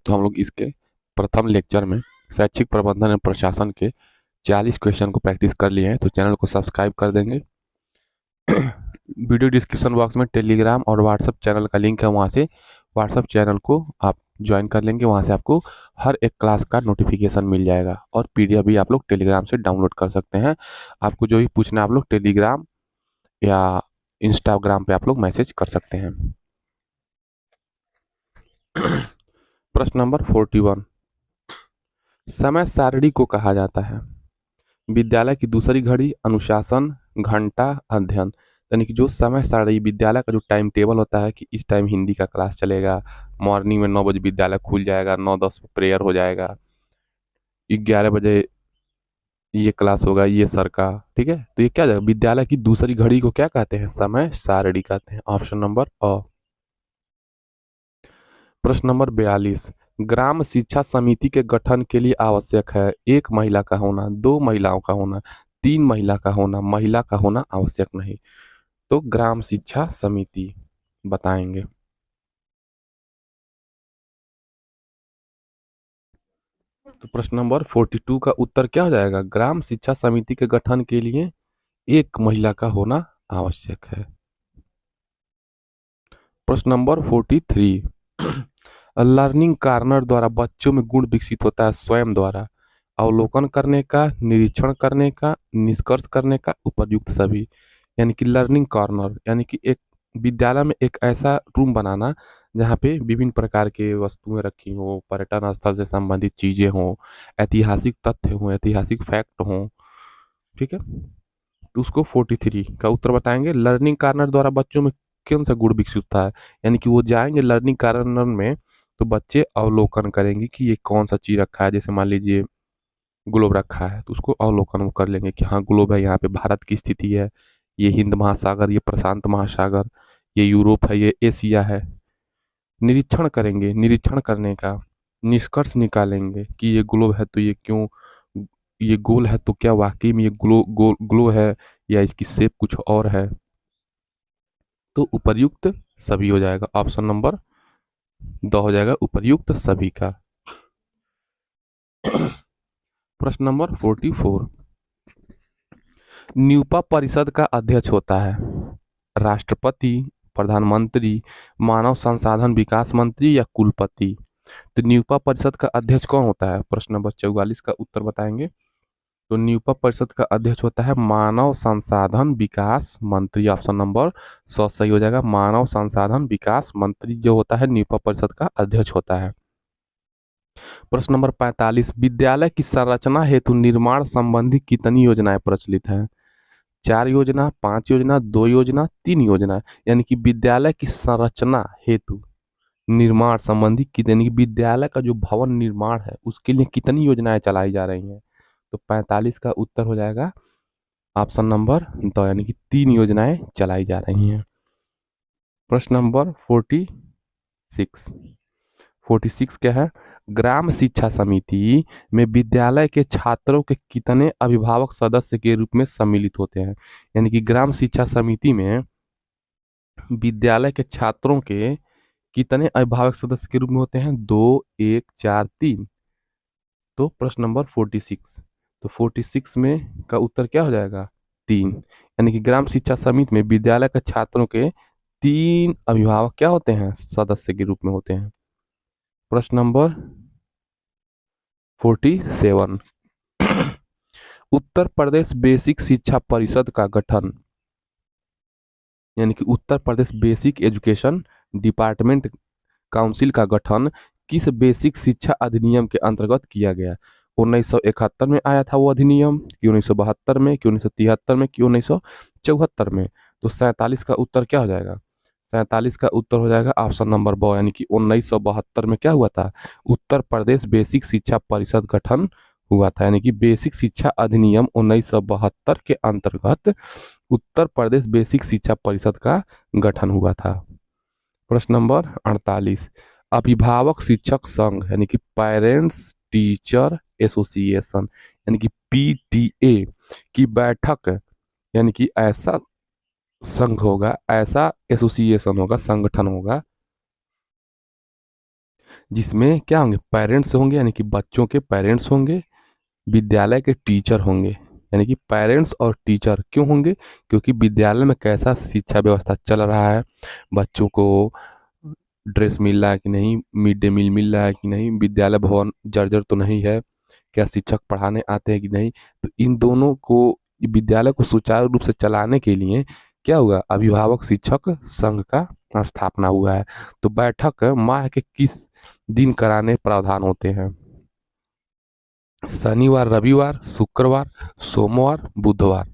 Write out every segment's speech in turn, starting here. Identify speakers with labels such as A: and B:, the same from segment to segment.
A: तो हम लोग इसके प्रथम लेक्चर में शैक्षिक प्रबंधन एवं प्रशासन के 40 क्वेश्चन को प्रैक्टिस कर लिए हैं। तो चैनल को सब्सक्राइब कर देंगे। वीडियो डिस्क्रिप्शन बॉक्स में टेलीग्राम और व्हाट्सएप चैनल का लिंक है, वहाँ से व्हाट्सएप चैनल को आप ज्वाइन कर लेंगे। वहाँ से आपको हर एक क्लास का नोटिफिकेशन मिल जाएगा और पीडीएफ भी आप लोग टेलीग्राम से डाउनलोड कर सकते हैं। आपको जो भी पूछना है आप लोग टेलीग्राम या इंस्टाग्राम पे आप लोग मैसेज कर सकते हैं। प्रश्न नंबर 41, समय सारणी को कहा जाता है? विद्यालय की दूसरी घड़ी, अनुशासन, घंटा, अध्ययन। यानी कि जो समय सारणी विद्यालय का जो टाइम टेबल होता है कि इस टाइम हिंदी का क्लास चलेगा, मॉर्निंग में 9 बजे विद्यालय खुल जाएगा, 9:10 प्रेयर हो जाएगा, 11 बजे ये क्लास होगा ये सर का, ठीक है। तो ये क्या जाएगा, विद्यालय की दूसरी घड़ी को क्या कहते हैं? समय सारणी कहते हैं। ऑप्शन नंबर अ। प्रश्न नंबर 42, ग्राम शिक्षा समिति के गठन के लिए आवश्यक है? एक महिला का होना, दो महिलाओं का होना, तीन महिला का होना आवश्यक नहीं। तो ग्राम शिक्षा समिति बताएंगे। तो प्रश्न नंबर 42 का उत्तर क्या हो जाएगा? ग्राम शिक्षा समिति के गठन के लिए एक महिला का होना आवश्यक है। प्रश्न नंबर 43, लर्निंग कार्नर द्वारा बच्चों में गुण विकसित होता है स्वयं द्वारा? अवलोकन करने का, निरीक्षण करने का, निष्कर्ष करने का, उपयुक्त सभी। यानी कि लर्निंग कॉर्नर यानी कि एक विद्यालय में एक ऐसा रूम बनाना जहाँ पे विभिन्न प्रकार के वस्तुएं रखी हों, पर्यटन स्थल से संबंधित चीजें हों, ऐतिहासिक तथ्य हों, ऐतिहासिक फैक्ट हों, ठीक है। तो उसको 43 का उत्तर बताएंगे। लर्निंग कार्नर द्वारा बच्चों में कौन सा गुण विकसित होता है? यानी कि वो जाएंगे लर्निंग कार्नर में तो बच्चे अवलोकन करेंगे कि ये कौन सा चीज रखा है। जैसे मान लीजिए ग्लोब रखा है तो उसको अवलोकन वो कर लेंगे कि हाँ ग्लोब है, यहाँ पे भारत की स्थिति है, ये हिंद महासागर, ये प्रशांत महासागर, ये यूरोप है, ये एशिया है। निरीक्षण करेंगे, निरीक्षण करने का निष्कर्ष निकालेंगे कि ये ग्लोब है तो ये क्यों, ये गोल है तो क्या वाकई में ये ग्लो है या इसकी शेप कुछ और है। तो उपर्युक्त सभी हो जाएगा। ऑप्शन नंबर 2 हो जाएगा उपर्युक्त सभी का। प्रश्न नंबर 44, न्यूपा परिषद का अध्यक्ष होता है राष्ट्रपति, प्रधानमंत्री, मानव संसाधन विकास मंत्री या कुलपति? तो न्यूपा परिषद का अध्यक्ष कौन होता है? प्रश्न नंबर 44 का उत्तर बताएंगे। तो न्यूपा परिषद का अध्यक्ष होता है मानव संसाधन विकास मंत्री। ऑप्शन नंबर 100 सही हो जाएगा। मानव संसाधन विकास मंत्री जो होता है न्यूपा परिषद का अध्यक्ष होता है। प्रश्न नंबर 45, विद्यालय की संरचना हेतु निर्माण संबंधी कितनी योजनाएं प्रचलित हैं? 4 योजना, 5 योजना, 2 योजना, 3 योजना। यानी कि विद्यालय की संरचना हेतु निर्माण संबंधी कितनी, विद्यालय का जो भवन निर्माण है उसके लिए कितनी योजनाएं चलाई जा रही हैं? तो 45 का उत्तर हो जाएगा ऑप्शन नंबर 2 यानी कि 3 योजनाएं चलाई जा रही हैं। प्रश्न नंबर 46, 46 क्या है? ग्राम शिक्षा समिति में विद्यालय के छात्रों के कितने अभिभावक सदस्य के रूप में सम्मिलित होते हैं? यानी कि ग्राम शिक्षा समिति में विद्यालय के छात्रों के कितने अभिभावक सदस्य के रूप में होते हैं? 2, 1, 4, 3। तो प्रश्न नंबर 46, तो 46 में का उत्तर क्या हो जाएगा? 3। यानी कि ग्राम शिक्षा समिति में विद्यालय के छात्रों के 3 अभिभावक क्या होते हैं? सदस्य के रूप में होते हैं। प्रश्न नंबर 47, उत्तर प्रदेश बेसिक शिक्षा परिषद का गठन, यानी कि Uttar Pradesh basic education department council का गठन किस बेसिक शिक्षा अधिनियम के अंतर्गत किया गया? 1971 में आया था वो अधिनियम, कि 1972 में, कि 1973 में, कि 1974 में? तो 47 का उत्तर क्या हो जाएगा? 47 का उत्तर हो जाएगा ऑप्शन नंबर ब, यानी कि 1972 में क्या हुआ था? उत्तर प्रदेश बेसिक शिक्षा परिषद गठन हुआ था। यानी कि बेसिक शिक्षा अधिनियम 1972 के अंतर्गत उत्तर प्रदेश बेसिक शिक्षा परिषद का गठन हुआ था। प्रश्न नंबर 48, अभिभावक शिक्षक संघ यानी कि पेरेंट्स टीचर एसोसिएशन यानी कि पीटीए की बैठक, यानी कि ऐसा संघ होगा, ऐसा एसोसिएशन होगा, संगठन होगा जिसमें क्या होंगे, पेरेंट्स होंगे यानी कि बच्चों के पेरेंट्स होंगे, विद्यालय के टीचर होंगे। यानी कि पेरेंट्स और टीचर क्यों होंगे, क्योंकि विद्यालय में कैसा शिक्षा व्यवस्था चल रहा है, बच्चों को ड्रेस मिल रहा है कि नहीं, मिड डे मील मिल रहा है कि नहीं, विद्यालय भवन जर्जर तो नहीं है, क्या शिक्षक पढ़ाने आते हैं कि नहीं। तो इन दोनों को, विद्यालय को सुचारू रूप से चलाने के लिए क्या हुआ, अभिभावक शिक्षक संघ का स्थापना हुआ है। तो बैठक माह के किस दिन कराने प्रावधान होते हैं, शनिवार, रविवार, शुक्रवार, सोमवार, बुधवार।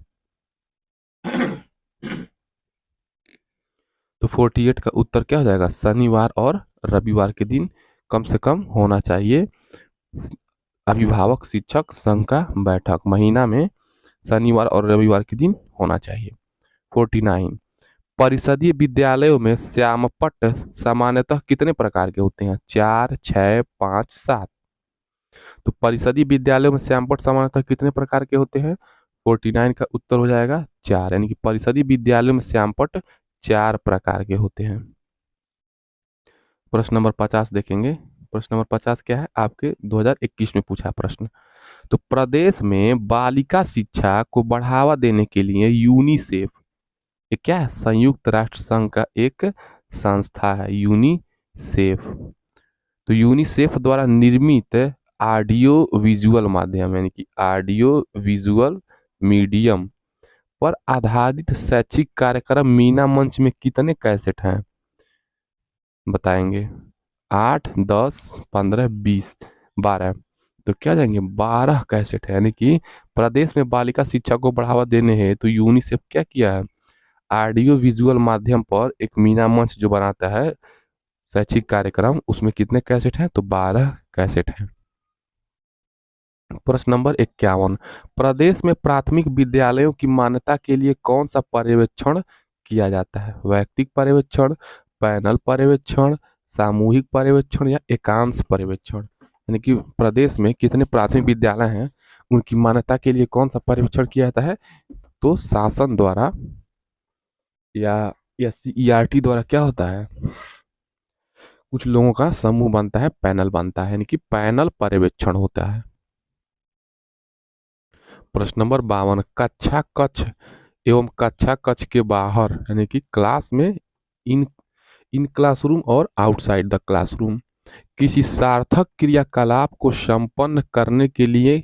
A: तो 48 का उत्तर क्या हो जाएगा, शनिवार और रविवार के दिन कम से कम होना चाहिए अभिभावक शिक्षक संघ का बैठक, महीना में शनिवार और रविवार के दिन होना चाहिए। 49, परिषदीय विद्यालयों में श्यामपट्ट सामान्यतः कितने प्रकार के होते हैं, 4, 6, 5, 7। तो परिषदीय विद्यालयों में श्यामपट्ट सामान्यतः कितने प्रकार के होते हैं, 49 का उत्तर हो जाएगा 4, यानी कि परिषदीय विद्यालयों में श्यामपट्ट 4 प्रकार के होते हैं। प्रश्न नंबर 50 देखेंगे। प्रश्न नंबर 50 क्या है, आपके 2021 में पूछा प्रश्न। तो प्रदेश में बालिका शिक्षा को बढ़ावा देने के लिए यूनिसेफ, ये क्या है, संयुक्त राष्ट्र संघ का एक संस्था है यूनिसेफ। तो यूनिसेफ द्वारा निर्मित ऑडियो विजुअल माध्यम यानी कि ऑडियो विजुअल मीडियम पर आधारित शैक्षिक कार्यक्रम मीना मंच में कितने कैसेट हैं, बताएंगे। 8, 10, 15, 20, 12। तो क्या जाएंगे, 12 कैसेट है। यानी कि प्रदेश में बालिका शिक्षा को बढ़ावा देने हैं तो यूनिसेफ क्या किया है, ऑडियो विजुअल माध्यम पर एक मीना मंच जो बनाता है शैक्षिक कार्यक्रम, उसमें कितने कैसेट हैं, तो 12 कैसेट हैं। प्रश्न नंबर 51, प्रदेश में प्राथमिक विद्यालयों की मान्यता के लिए कौन सा पर्यवेक्षण किया जाता है, वैयक्तिक पर्यवेक्षण, पैनल पर्यवेक्षण, सामूहिक पर्यवेक्षण या एकांश पर्यवेक्षण। यानी कि प्रदेश में कितने प्राथमिक विद्यालय हैं, उनकी मान्यता के लिए कौन सा पर्यवेक्षण किया जाता है, तो शासन द्वारा या SCERT द्वारा क्या होता है, कुछ लोगों का समूह बनता है, पैनल बनता है, यानी कि पैनल पर्यवेक्षण होता है। प्रश्न नंबर 52, कक्षा कक्ष एवं कक्षा कक्ष के बाहर यानी कि क्लास में, इन इन क्लासरूम और आउटसाइड द क्लासरूम किसी सार्थक क्रियाकलाप को संपन्न करने के लिए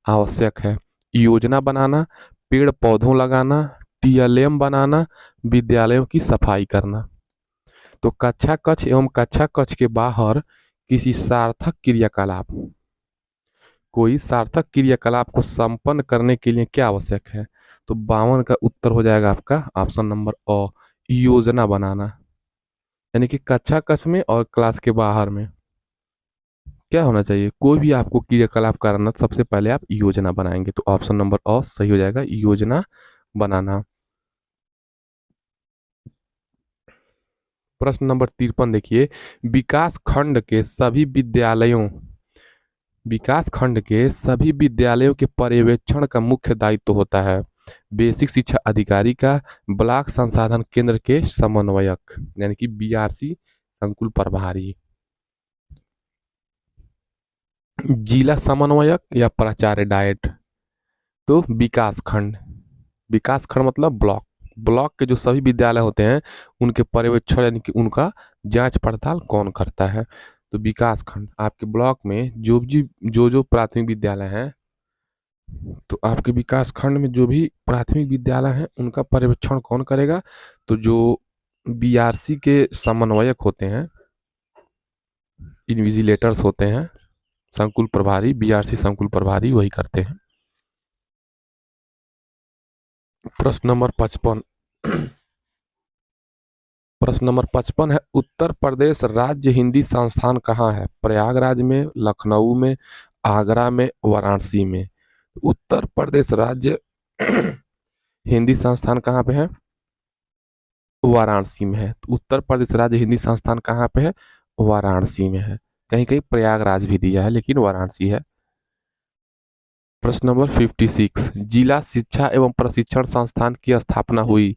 A: आवश्यक है, योजना बनाना, पेड़ पौधों लगाना, TLM बनाना, विद्यालयों की सफाई करना। तो कक्षा कक्ष एवं कक्षा कक्ष के बाहर किसी सार्थक क्रियाकलाप, कोई सार्थक क्रियाकलाप को संपन्न करने के लिए क्या आवश्यक है, तो 52 का उत्तर हो जाएगा आपका ऑप्शन नंबर अ, योजना बनाना। यानी कि कक्षा कक्ष में और क्लास के बाहर में क्या होना चाहिए, कोई भी आपको क्रियाकलाप करना सबसे पहले आप योजना बनाएंगे, तो ऑप्शन नंबर अ सही हो जाएगा, योजना बनाना। प्रश्न नंबर 53 देखिए, विकास खंड के सभी विद्यालयों विकास खंड के सभी विद्यालयों के पर्यवेक्षण का मुख्य दायित्व होता है बेसिक शिक्षा अधिकारी का, ब्लॉक संसाधन केंद्र के समन्वयक यानी कि BRC संकुल प्रभारी, जिला समन्वयक या प्राचार्य डाइट। तो विकास खंड मतलब ब्लॉक, ब्लॉक के जो सभी विद्यालय होते हैं उनके पर्यवेक्षण यानी कि उनका जांच पड़ताल कौन करता है, तो विकास खंड। आपके ब्लॉक में जो प्राथमिक विद्यालय हैं, तो आपके विकास खंड में जो भी प्राथमिक विद्यालय हैं उनका पर्यवेक्षण कौन करेगा, तो जो BRC के समन्वयक होते हैं, इन्विजिलेटर्स होते हैं, संकुल प्रभारी, BRC संकुल प्रभारी वही करते हैं। प्रश्न नंबर 55 प्रश्न नंबर 55 है, उत्तर प्रदेश राज्य हिंदी संस्थान कहाँ है, प्रयागराज में, लखनऊ में, आगरा में, वाराणसी में। उत्तर प्रदेश राज्य हिंदी संस्थान कहाँ पे है, वाराणसी में है। तो उत्तर प्रदेश राज्य हिंदी संस्थान कहाँ पे है, वाराणसी में है। कहीं कहीं प्रयागराज भी दिया है लेकिन वाराणसी है। प्रश्न नंबर 56, जिला शिक्षा एवं प्रशिक्षण संस्थान की स्थापना हुई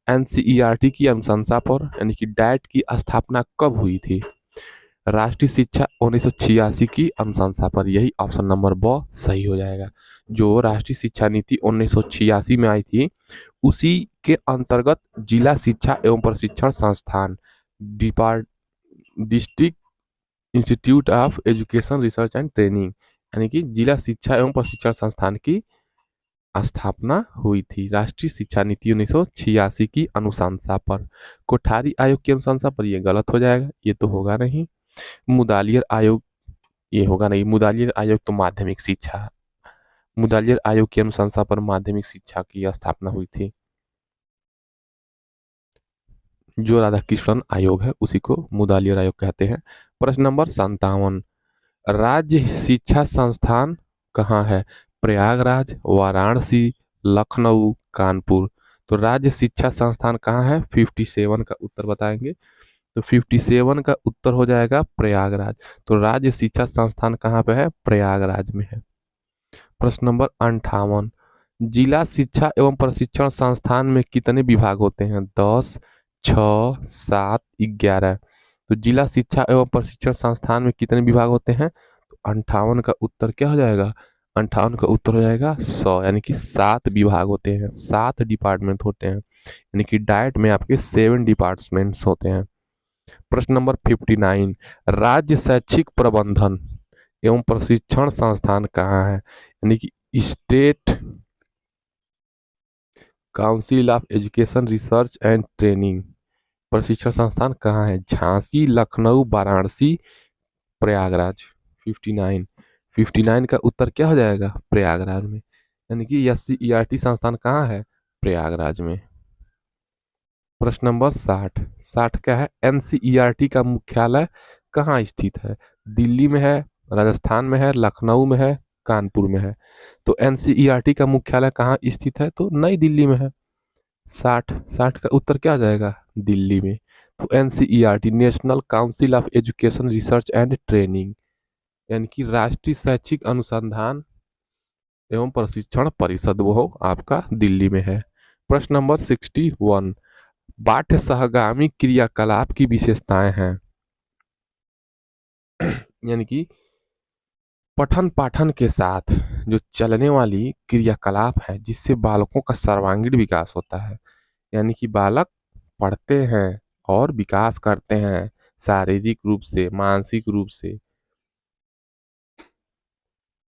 A: NCERT की अनुशंसा पर यानी कि डाइट की स्थापना कब हुई थी, राष्ट्रीय शिक्षा 1986 की अनुशंसा पर, यही ऑप्शन नंबर ब सही हो जाएगा। जो राष्ट्रीय शिक्षा नीति 1986 में आई थी, उसी के अंतर्गत जिला शिक्षा एवं प्रशिक्षण संस्थान depart district institute of education research and training, यानी कि जिला शिक्षा एवं प्रशिक्षण संस्थान की स्थापना हुई थी राष्ट्रीय शिक्षा नीति 1986 की अनुशंसा पर। कोठारी आयोग की अनुशंसा पर यह गलत हो जाएगा, ये तो होगा नहीं। मुदालियर आयोग, ये होगा नहीं। मुदालियर आयोग तो माध्यमिक शिक्षा, मुदालियर आयोग की अनुशंसा पर माध्यमिक शिक्षा की स्थापना हुई थी। जो राधाकृष्णन आयोग है उसी को मुदालियर आयोग कहते हैं। प्रश्न नंबर 57, राज्य शिक्षा संस्थान कहाँ है? प्रयागराज, वाराणसी, लखनऊ, कानपुर। तो राज्य शिक्षा संस्थान कहाँ है? 57 का उत्तर बताएंगे। तो 57 का उत्तर हो जाएगा प्रयागराज। तो राज्य शिक्षा संस्थान कहाँ पे है? प्रयागराज में है। प्रश्न नंबर 58, जिला शिक्षा एवं प्रशिक्षण संस्थान में कितने विभाग होते हैं? 10, 6, 7, 11। तो जिला शिक्षा एवं प्रशिक्षण संस्थान में कितने विभाग होते हैं? तो 58 का उत्तर क्या हो जाएगा? 58 का उत्तर हो जाएगा 100, यानी कि 7 विभाग होते हैं, 7 डिपार्टमेंट होते हैं, यानी कि डाइट में आपके 7 डिपार्टमेंट्स होते हैं। प्रश्न नंबर 59, राज्य शैक्षिक प्रबंधन एवं प्रशिक्षण संस्थान कहाँ है? यानी कि state council of education research and training प्रशिक्षण संस्थान कहाँ है? झांसी, लखनऊ, वाराणसी, प्रयागराज। 59, 59 का उत्तर क्या हो जाएगा? प्रयागराज में, यानी कि SCERT संस्थान कहाँ है? प्रयागराज में। प्रश्न नंबर 60, 60 क्या है? NCERT का मुख्यालय कहाँ स्थित है? दिल्ली में है, राजस्थान में है, लखनऊ में है, कानपुर में है। तो NCERT का मुख्यालय कहाँ स्थित है? तो नई दिल्ली में है। 60, 60 का उत्तर क्या आ जाएगा? दिल्ली में। तो NCERT national council of education research and training, यानी कि राष्ट्रीय शैक्षिक अनुसंधान एवं प्रशिक्षण परिषद, वो आपका दिल्ली में है। प्रश्न नंबर 61, पाठ्य सहगामी क्रियाकलाप की विशेषताएं हैं। यानी कि पठन पाठन के साथ जो चलने वाली क्रियाकलाप है जिससे बालकों का सर्वांगीण विकास होता है, यानी कि बालक पढ़ते हैं और विकास करते हैं शारीरिक रूप से, मानसिक रूप से,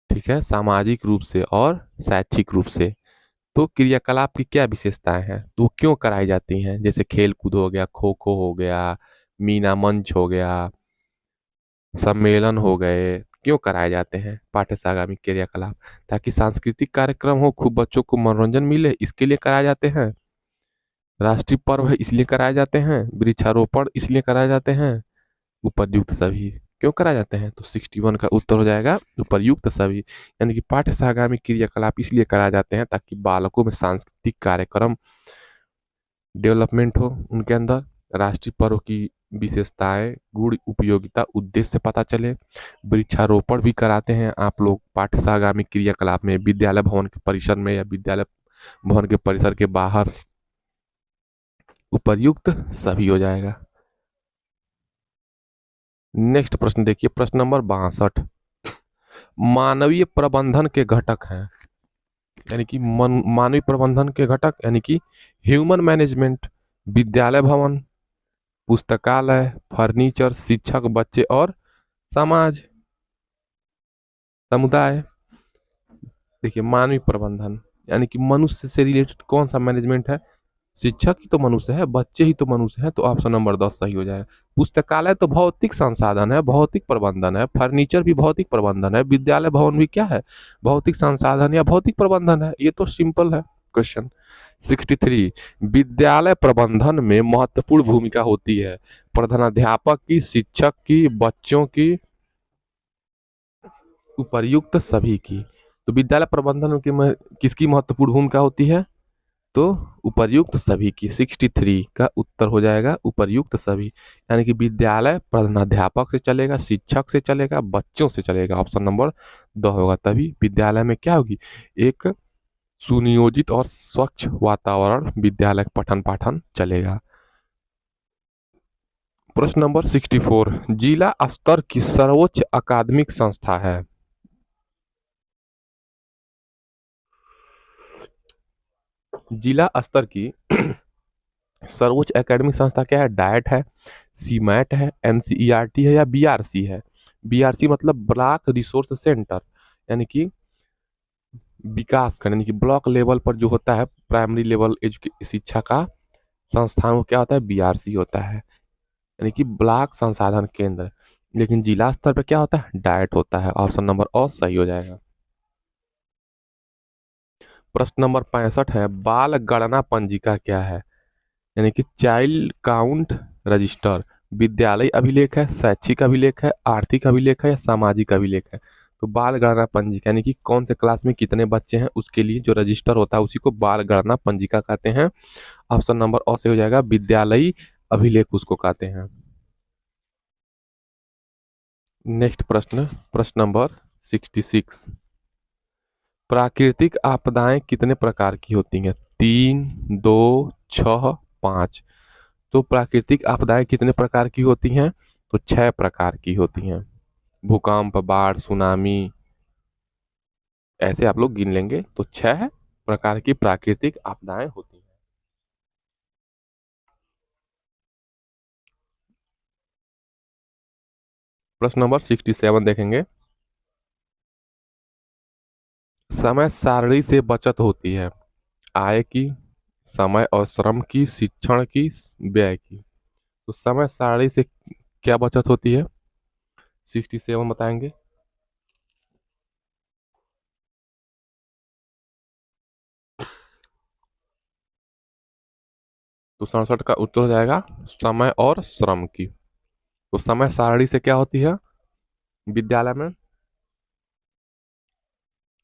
A: ठीक है, सामाजिक रूप से और शैक्षिक रूप से। तो क्रियाकलाप की क्या विशेषताएं हैं, तो क्यों कराई जाती हैं? जैसे खेल कूद हो गया, खो खो हो गया, मीना मंच हो गया, सम्मेलन हो गए, क्यों कराए जाते हैं पाठ्य सागामी क्रियाकलाप? ताकि सांस्कृतिक कार्यक्रम हो, खूब बच्चों को मनोरंजन मिले, इसके लिए कराए जाते हैं। राष्ट्रीय पर्व है इसलिए कराए जाते हैं। वृक्षारोपण इसलिए कराए जाते हैं। उपर्युक्त सभी क्यों कराए जाते हैं? तो 61 का उत्तर हो जाएगा उपर्युक्त सभी, यानी कि पाठ्य सहगामी क्रियाकलाप इसलिए कराए जाते हैं ताकि बालकों में सांस्कृतिक कार्यक्रम डेवलपमेंट हो, उनके अंदर राष्ट्रीय पर्व की विशेषताएं, गुण, उपयोगिता, उद्देश्य पता चले। वृक्षारोपण भी कराते हैं आप लोग पाठ्य सहगामी क्रियाकलाप में, विद्यालय भवन के परिसर में या विद्यालय भवन के परिसर के बाहर। उपर्युक्त सभी हो जाएगा। नेक्स्ट प्रश्न देखिए, प्रश्न नंबर 62, मानवीय प्रबंधन के घटक हैं, यानी कि मानवीय प्रबंधन के घटक, यानी कि ह्यूमन मैनेजमेंट, विद्यालय भवन, पुस्तकालय, फर्नीचर, शिक्षक, बच्चे और समाज, समुदाय। देखिए मानवीय प्रबंधन यानी कि मनुष्य से रिलेटेड कौन सा मैनेजमेंट है? शिक्षक ही तो मनुष्य है, बच्चे ही तो मनुष्य है, तो ऑप्शन नंबर 10 सही हो जाएगा। पुस्तकालय तो भौतिक संसाधन है, भौतिक प्रबंधन है। फर्नीचर भी भौतिक प्रबंधन है। विद्यालय भवन भी क्या है? भौतिक संसाधन या भौतिक प्रबंधन है। ये तो सिंपल है क्वेश्चन। 63, विद्यालय प्रबंधन में महत्वपूर्ण भूमिका होती है प्रधानाध्यापक की, शिक्षक की, बच्चों की, उपर्युक्त सभी की। तो विद्यालय प्रबंधन की किसकी महत्वपूर्ण भूमिका होती है? तो उपर्युक्त सभी की। 63 का उत्तर हो जाएगा उपर्युक्त सभी, यानी कि विद्यालय प्रधानाध्यापक से चलेगा, शिक्षक से चलेगा, बच्चों से चलेगा। ऑप्शन नंबर 2 होगा, तभी विद्यालय में क्या होगी? एक सुनियोजित और स्वच्छ वातावरण, विद्यालय पठन पाठन चलेगा। प्रश्न नंबर 64, जिला स्तर की सर्वोच्च अकादमिक संस्था है। जिला स्तर की सर्वोच्च एकेडमिक संस्था क्या है? डाइट है, सीमैट है, एनसीईआरटी है या बीआरसी है। बीआरसी मतलब ब्लॉक रिसोर्स सेंटर, यानी कि विकास खंड, यानी कि ब्लॉक लेवल पर जो होता है प्राइमरी लेवल शिक्षा का संस्थान, वो क्या होता है? बीआरसी होता है, यानी कि ब्लॉक संसाधन केंद्र। लेकिन जिला स्तर पर क्या होता है? डाइट होता है। ऑप्शन नंबर और सही हो जाएगा। प्रश्न नंबर 65 है, बाल गणना पंजिका क्या है? यानी कि चाइल्ड काउंट रजिस्टर। विद्यालय अभिलेख है, शैक्षिक अभिलेख है, आर्थिक अभिलेख है या सामाजिक अभिलेख है। तो बाल गणना पंजिका यानी कि कौन से क्लास में कितने बच्चे हैं उसके लिए जो रजिस्टर होता है उसी को बाल गणना पंजिका कहते हैं। ऑप्शन नंबर और से हो जाएगा, विद्यालयी अभिलेख उसको कहते हैं। नेक्स्ट प्रश्न, प्रश्न नंबर 66, प्राकृतिक आपदाएं कितने प्रकार की होती हैं? 3, 2, 6, 5। तो प्राकृतिक आपदाएं कितने प्रकार की होती हैं? तो 6 प्रकार की होती हैं। भूकंप, बाढ़, सुनामी, ऐसे आप लोग गिन लेंगे तो 6 प्रकार की प्राकृतिक आपदाएं होती हैं। प्रश्न नंबर 67 देखेंगे, समय सारणी से बचत होती है आय की, समय और श्रम की, शिक्षण की, व्यय की। तो समय सारणी से क्या बचत होती है? 67 बताएंगे। तो 67 का उत्तर हो जाएगा समय और श्रम की। तो समय सारणी से क्या होती है? विद्यालय में,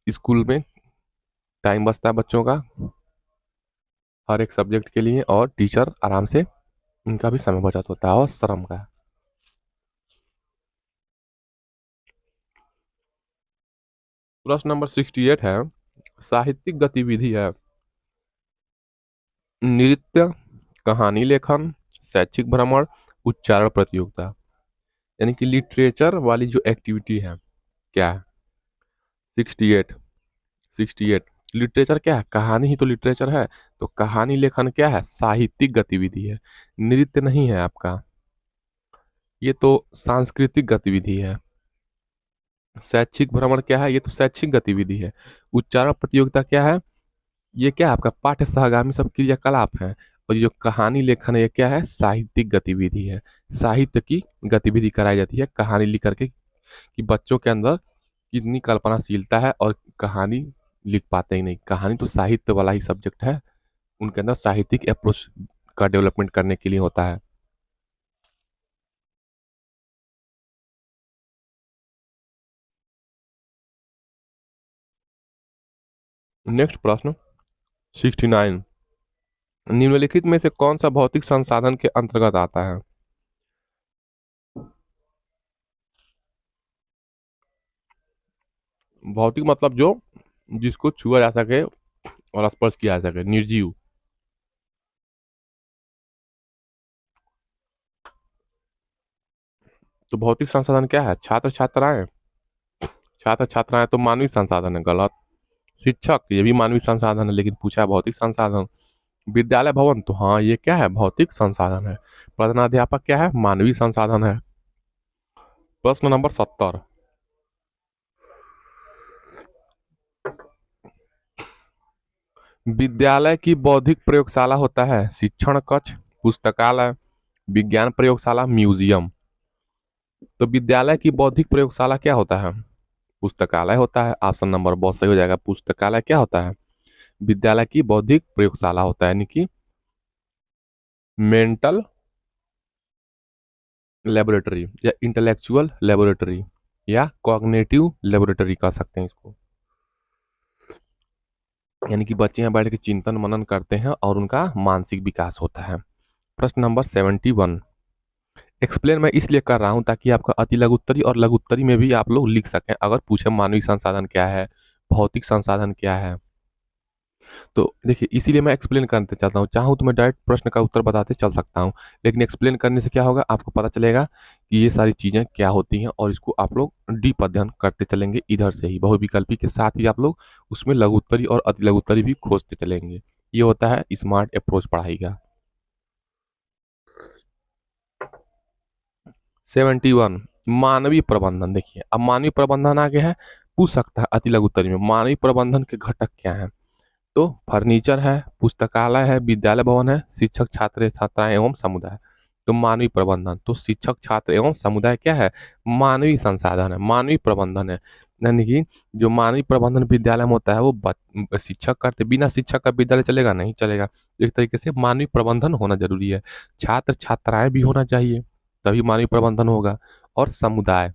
A: स्कूल में टाइम बचता है बच्चों का हर एक सब्जेक्ट के लिए, और टीचर आराम से उनका भी समय बचत होता है, और श्रम का। प्रश्न नंबर 68 है, साहित्यिक गतिविधि है नृत्य, कहानी लेखन, शैक्षिक भ्रमण, उच्चारण प्रतियोगिता। यानी कि लिटरेचर वाली जो एक्टिविटी है क्या है? 68, 68 लिटरेचर क्या है? कहानी ही तो लिटरेचर है। तो कहानी लेखन क्या है? साहित्यिक गतिविधि है। नृत्य नहीं है आपका, ये तो सांस्कृतिक गतिविधि है। शैक्षिक भ्रमण क्या है? ये तो शैक्षिक गतिविधि है। उच्चारण प्रतियोगिता क्या है? ये क्या है? आपका पाठ्य सहगामी सब क्रियाकलाप है। और ये जो कहानी लेखन है ये क्या है? साहित्यिक गतिविधि है। साहित्य की गतिविधि कराई जाती है कहानी लिख करके, कि बच्चों के अंदर कितनी कल्पनाशीलता है और कहानी लिख पाते ही नहीं। कहानी तो साहित्य वाला ही सब्जेक्ट है, उनके अंदर साहित्यिक अप्रोच का डेवलपमेंट करने के लिए होता है। नेक्स्ट प्रश्न 69, निम्नलिखित में से कौन सा भौतिक संसाधन के अंतर्गत आता है? भौतिक मतलब जो जिसको छुआ जा सके और स्पर्श किया जा सके, निर्जीव। तो भौतिक संसाधन क्या है? छात्र छात्राएं, छात्र छात्राएं तो मानवीय संसाधन है, गलत। शिक्षक, ये भी मानवीय संसाधन है लेकिन पूछा है भौतिक संसाधन। विद्यालय भवन, तो हाँ ये क्या है? भौतिक संसाधन है। प्रधानाध्यापक क्या है? मानवीय संसाधन है। प्रश्न नंबर 70, विद्यालय की बौद्धिक प्रयोगशाला होता है शिक्षण कक्ष, पुस्तकालय, विज्ञान प्रयोगशाला, म्यूजियम। तो विद्यालय की बौद्धिक प्रयोगशाला क्या होता है? पुस्तकालय होता है। ऑप्शन नंबर बहुत सही हो जाएगा। पुस्तकालय क्या होता है? विद्यालय की बौद्धिक प्रयोगशाला होता है, यानी कि मेंटल लेबोरेटरी या इंटेलेक्चुअल लेबोरेटरी या कॉग्निटिव लेबोरेटरी कह सकते हैं इसको। यानी कि बच्चे यहाँ बैठ के चिंतन मनन करते हैं और उनका मानसिक विकास होता है। प्रश्न नंबर 71, एक्सप्लेन मैं इसलिए कर रहा हूँ ताकि आपका अति लघुत्तरी और लघुत्तरी में भी आप लोग लिख सकें, अगर पूछे मानवीय संसाधन क्या है, भौतिक संसाधन क्या है। तो देखिए इसीलिए मैं एक्सप्लेन करते चाहता हूँ, चाहूँ तो मैं डायरेक्ट प्रश्न का उत्तर बताते चल सकता हूँ, लेकिन एक्सप्लेन करने से क्या होगा आपको पता चलेगा कि ये सारी चीज़ें क्या होती हैं और इसको आप लोग डीप अध्ययन करते चलेंगे इधर से ही, बहुविकल्पी के साथ ही आप लोग उसमें लघुत्तरी और अति लघुत्तरी भी खोजते चलेंगे। ये होता है स्मार्ट अप्रोच पढ़ाई का। 71 मानवीय प्रबंधन। देखिए अब मानवीय प्रबंधन आ गया है, पूछ सकता है अति लघुत्तरी में मानवीय प्रबंधन के घटक क्या हैं। तो फर्नीचर है, पुस्तकालय है, विद्यालय भवन है, शिक्षक छात्र छात्राएं एवं समुदाय। तो मानवीय प्रबंधन तो शिक्षक छात्र एवं समुदाय क्या है, मानवीय संसाधन है, मानवीय प्रबंधन है। यानी कि जो मानवीय प्रबंधन विद्यालय में होता है वो शिक्षक करते, बिना शिक्षक का विद्यालय चलेगा नहीं चलेगा। एक तरीके से मानवीय प्रबंधन होना जरूरी है, छात्र छात्राएं भी होना चाहिए तभी मानवीय प्रबंधन होगा। और समुदाय,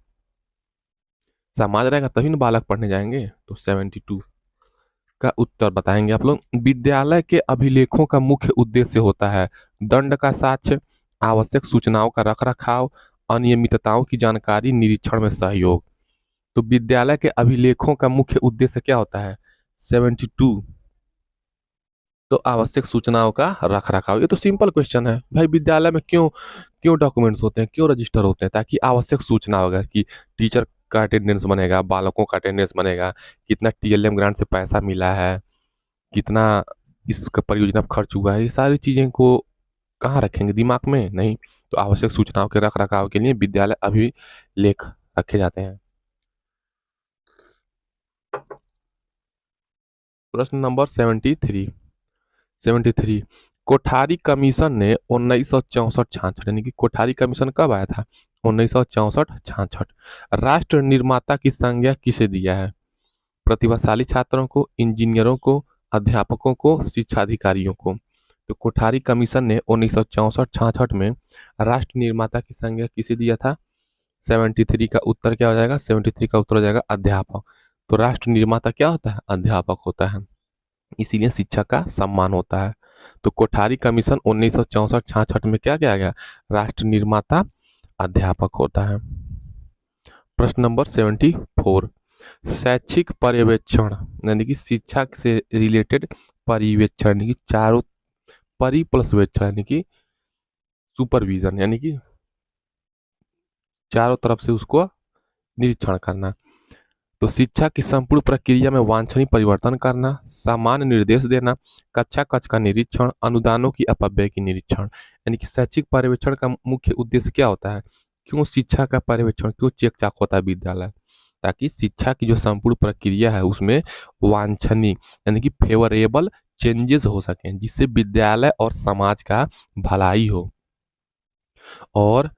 A: समाज रहेगा तभी ना बालक पढ़ने जाएंगे। तो 72 का उत्तर बताएंगे आप लोग। विद्यालय के अभिलेखों का मुख्य उद्देश्य होता है दंड का साक्ष्य, आवश्यक सूचनाओं का रखरखाव, अनियमितताओं की जानकारी, निरीक्षण में सहयोग। तो विद्यालय के अभिलेखों का मुख्य उद्देश्य क्या होता है 72। तो आवश्यक सूचनाओं का रखरखाव। ये तो सिंपल क्वेश्चन है भाई, विद्यालय में क्यों क्यों डॉक्यूमेंट्स होते हैं, क्यों रजिस्टर होते हैं, ताकि आवश्यक सूचना होगा कि टीचर का अटेंडेंस बनेगा, बालकों का अटेंडेंस बनेगा, कितना टीएलएम ग्रांट से पैसा मिला है, कितना इस परियोजना पर खर्च हुआ है, ये सारी चीज़ें को कहाँ रखेंगे, दिमाग में नहीं। तो आवश्यक सूचनाओं के रख रखाव के लिए विद्यालय अभिलेख रखे जाते हैं। प्रश्न नंबर 73। कोठारी कमीशन ने 1964-66 यानी कि कोठारी कमीशन कब आया था 1964-66। राष्ट्र निर्माता की संज्ञा किसे दिया है, प्रतिभाशाली छात्रों को, इंजीनियरों को, अध्यापकों को, शिक्षा अधिकारियों को। तो कोठारी कमीशन ने 1964-66 में राष्ट्र निर्माता की संज्ञा किसे दिया था। 73 का उत्तर क्या हो जाएगा, 73 का उत्तर हो जाएगा अध्यापक। तो राष्ट्र निर्माता क्या होता है, अध्यापक होता है, इसीलिए शिक्षा का सम्मान होता है। तो कोठारी कमीशन 1964-66 में क्या किया गया, राष्ट्र निर्माता अध्यापक होता है। प्रश्न नंबर 74। शैक्षिक पर्यवेक्षण यानी कि शिक्षा से रिलेटेड पर्यवेक्षण यानी कि चारों परि प्लस वेक्षण यानी कि सुपरविजन यानी कि चारों तरफ से उसको निरीक्षण करना। तो शिक्षा की संपूर्ण प्रक्रिया में वांछनीय परिवर्तन करना, सामान्य निर्देश देना, कक्षा कक्ष का निरीक्षण, अनुदानों की अपव्यय की निरीक्षण। यानी कि शैक्षिक पर्यवेक्षण का मुख्य उद्देश्य क्या होता है, क्यों शिक्षा का पर्यवेक्षण, क्यों चेक चाक होता है विद्यालय, ताकि शिक्षा की जो संपूर्ण प्रक्रिया है उसमें वांछनीय यानी कि फेवरेबल चेंजेस हो सकें, जिससे विद्यालय और समाज का भलाई हो और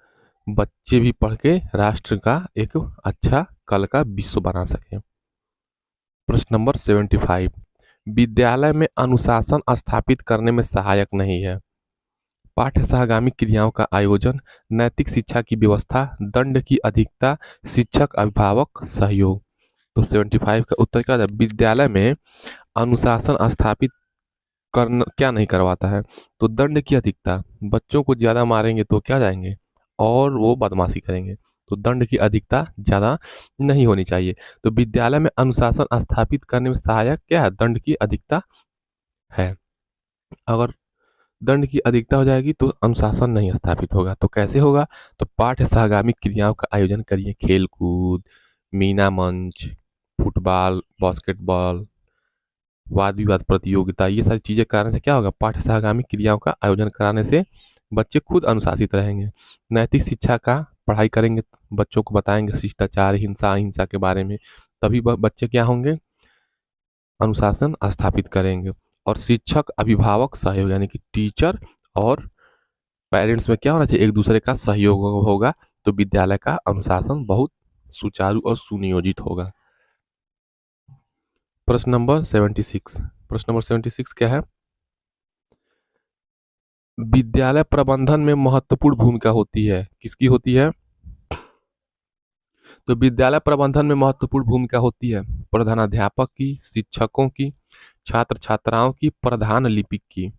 A: बच्चे भी पढ़ के राष्ट्र का एक अच्छा कल का विश्व बना सके। प्रश्न नंबर 75। विद्यालय में अनुशासन स्थापित करने में सहायक नहीं है, पाठ्य सहगामी क्रियाओं का आयोजन, नैतिक शिक्षा की व्यवस्था, दंड की अधिकता, शिक्षक अभिभावक सहयोग। तो 75 का उत्तर क्या है, विद्यालय में अनुशासन स्थापित करना क्या नहीं करवाता है, तो दंड की अधिकता, बच्चों को ज़्यादा मारेंगे तो क्या जाएंगे और वो बदमाशी करेंगे, तो दंड की अधिकता ज़्यादा नहीं होनी चाहिए। तो विद्यालय में अनुशासन स्थापित करने में सहायक क्या है, दंड की अधिकता है। अगर दंड की अधिकता हो जाएगी तो अनुशासन नहीं स्थापित होगा। तो कैसे होगा, तो पाठ्य सहगामी क्रियाओं का आयोजन करिए, खेल कूद, मीना मंच, फुटबॉल, बास्केटबॉल, वाद विवाद प्रतियोगिता, ये सारी चीज़ें कराने से क्या होगा, पाठ्य सहगामी क्रियाओं का आयोजन कराने से बच्चे खुद अनुशासित रहेंगे। नैतिक शिक्षा का पढ़ाई करेंगे, बच्चों को बताएंगे शिष्टाचार, हिंसा अहिंसा के बारे में, तभी बच्चे क्या होंगे, अनुशासन स्थापित करेंगे। और शिक्षक अभिभावक सहयोग यानी कि टीचर और पेरेंट्स में क्या होना चाहिए, एक दूसरे का सहयोग होगा, तो विद्यालय का अनुशासन बहुत सुचारू और सुनियोजित होगा। प्रश्न नंबर 76। प्रश्न नंबर 76 क्या है, विद्यालय प्रबंधन में महत्वपूर्ण भूमिका होती है, किसकी होती है, तो विद्यालय प्रबंधन में महत्वपूर्ण भूमिका होती है प्रधानाध्यापक की, शिक्षकों की, छात्र छात्राओं की, प्रधान लिपिक की।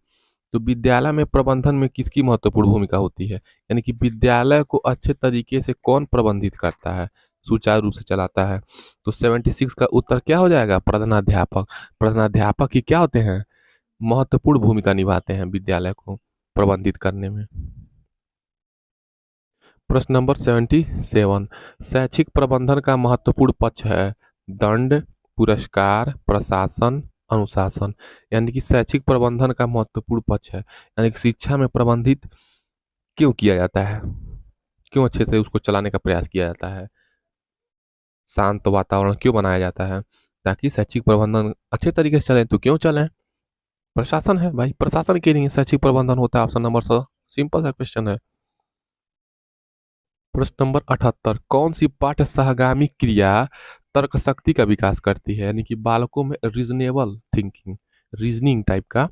A: तो विद्यालय में प्रबंधन में किसकी महत्वपूर्ण भूमिका होती है, यानी कि विद्यालय को अच्छे तरीके से कौन प्रबंधित करता है, सुचारू रूप से चलाता है। तो 76 का उत्तर क्या हो जाएगा? प्रधानाध्यापक। प्रधानाध्यापक ही क्या होते हैं? महत्वपूर्ण भूमिका निभाते हैं विद्यालय को प्रबंधित करने में। प्रश्न नंबर 77, शैक्षिक प्रबंधन का महत्वपूर्ण पक्ष है दंड, पुरस्कार, प्रशासन, अनुशासन। यानी कि शैक्षिक प्रबंधन का महत्वपूर्ण पक्ष है, यानी कि शिक्षा में प्रबंधित क्यों किया जाता है, क्यों अच्छे से उसको चलाने का प्रयास किया जाता है, शांत वातावरण क्यों बनाया जाता है, ताकि शैक्षिक प्रबंधन अच्छे तरीके से चले। तो क्यों चले? प्रशासन है भाई, प्रशासन के लिए शैक्षिक प्रबंधन होता है। ऑप्शन नंबर 100 सिंपल सा क्वेश्चन है। प्रश्न नंबर 78, कौन सी पाठ्य सहगामी क्रिया तर्क शक्ति का विकास करती है? यानी कि बालकों में रीजनेबल थिंकिंग, रीजनिंग टाइप का,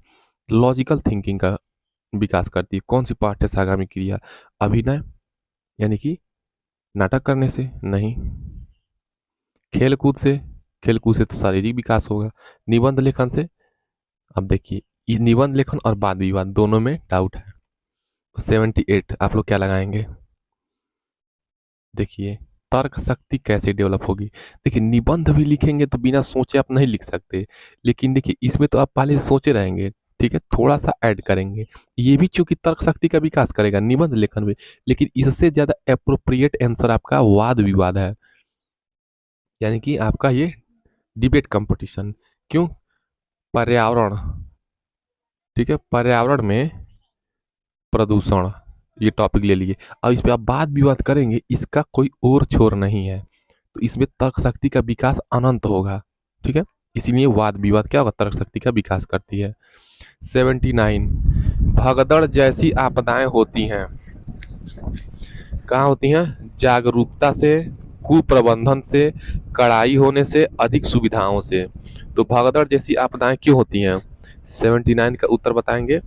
A: लॉजिकल थिंकिंग का विकास करती है। कौन सी पाठ्य सहगामी क्रिया? अभिनय, यानी कि नाटक करने से? नहीं। खेलकूद से? खेलकूद से तो शारीरिक विकास होगा। निबंध लेखन से? अब देखिए, ये निबंध लेखन और वाद विवाद दोनों में डाउट है। 78 आप लोग क्या लगाएंगे? देखिए, तर्क शक्ति कैसे डेवलप होगी? देखिए, निबंध भी लिखेंगे तो बिना सोचे आप नहीं लिख सकते, लेकिन देखिए इसमें तो आप पहले सोचे रहेंगे, ठीक है, थोड़ा सा ऐड करेंगे। ये भी चूंकि तर्क शक्ति का विकास करेगा निबंध लेखन में, लेकिन इससे ज्यादा अप्रोप्रिएट आंसर आपका वाद विवाद है, यानी कि आपका ये डिबेट कंपटीशन। क्यों? पर्यावरण, ठीक है, पर्यावरण में प्रदूषण, ये टॉपिक ले लिए। अब इस पे आप वाद विवाद करेंगे, इसका कोई और छोर नहीं है, तो इसमें तर्क शक्ति का विकास अनंत होगा, ठीक है। इसीलिए वाद विवाद क्या होगा? तर्क शक्ति का विकास करती है। 79, भगदड़ जैसी आपदाएं होती हैं, कहाँ होती हैं? जागरूकता से, कुप्रबंधन से, कड़ाई होने से, अधिक सुविधाओं से। तो भगदड़ जैसी आपदाएं क्यों होती हैं? 79 का उत्तर बताएंगे।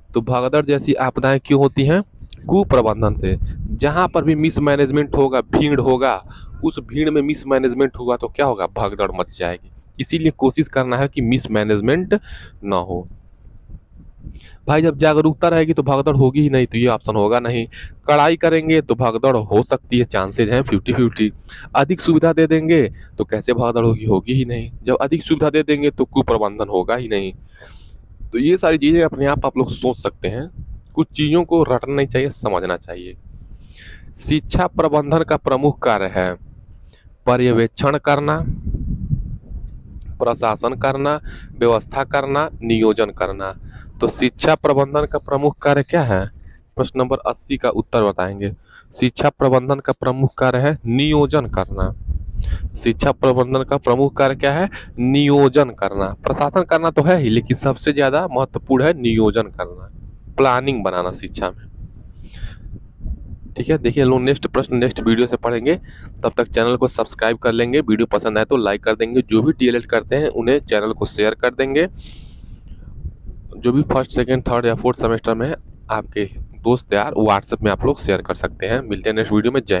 A: तो भगदड़ जैसी आपदाएं क्यों होती हैं? कुप्रबंधन से। जहां पर भी मिसमैनेजमेंट होगा, भीड़ होगा, उस भीड़ में मिसमैनेजमेंट हुआ तो क्या होगा? भगदड़ मच जाएगी। इसीलिए कोशिश करना है कि मिसमैनेजमेंट ना हो। भाई जब जागरूकता रहेगी तो भगदड़ होगी ही नहीं, तो ये ऑप्शन होगा नहीं। कड़ाई करेंगे तो भगदड़ हो सकती है, चांसेज हैं 50-50। अधिक सुविधा दे देंगे तो कैसे भगदड़ होगी? होगी ही नहीं। जब अधिक सुविधा दे देंगे तो कुप्रबंधन होगा ही नहीं। तो ये सारी चीजें अपने आप लोग सोच सकते हैं, कुछ चीजों को रटना नहीं चाहिए, समझना चाहिए। शिक्षा प्रबंधन का प्रमुख कार्य है पर्यवेक्षण करना, प्रशासन करना, व्यवस्था करना, नियोजन करना। तो शिक्षा प्रबंधन का प्रमुख कार्य क्या है? प्रश्न नंबर 80 का उत्तर बताएंगे। शिक्षा प्रबंधन का प्रमुख कार्य है नियोजन करना। शिक्षा प्रबंधन का प्रमुख कार्य क्या है? नियोजन करना। प्रशासन करना तो है ही, लेकिन सबसे ज्यादा महत्वपूर्ण है नियोजन करना, प्लानिंग बनाना शिक्षा में, ठीक है। देखिए लोग नेक्स्ट प्रश्न नेक्स्ट वीडियो से पढ़ेंगे, तब तक चैनल को सब्सक्राइब कर लेंगे, वीडियो पसंद आए तो लाइक कर देंगे, जो भी डीएलएड करते हैं उन्हें चैनल को शेयर कर देंगे। जो भी फर्स्ट सेकंड थर्ड या फोर्थ सेमेस्टर में आपके दोस्त यार व्हाट्सएप में आप लोग शेयर कर सकते हैं। मिलते हैं नेक्स्ट वीडियो में। जय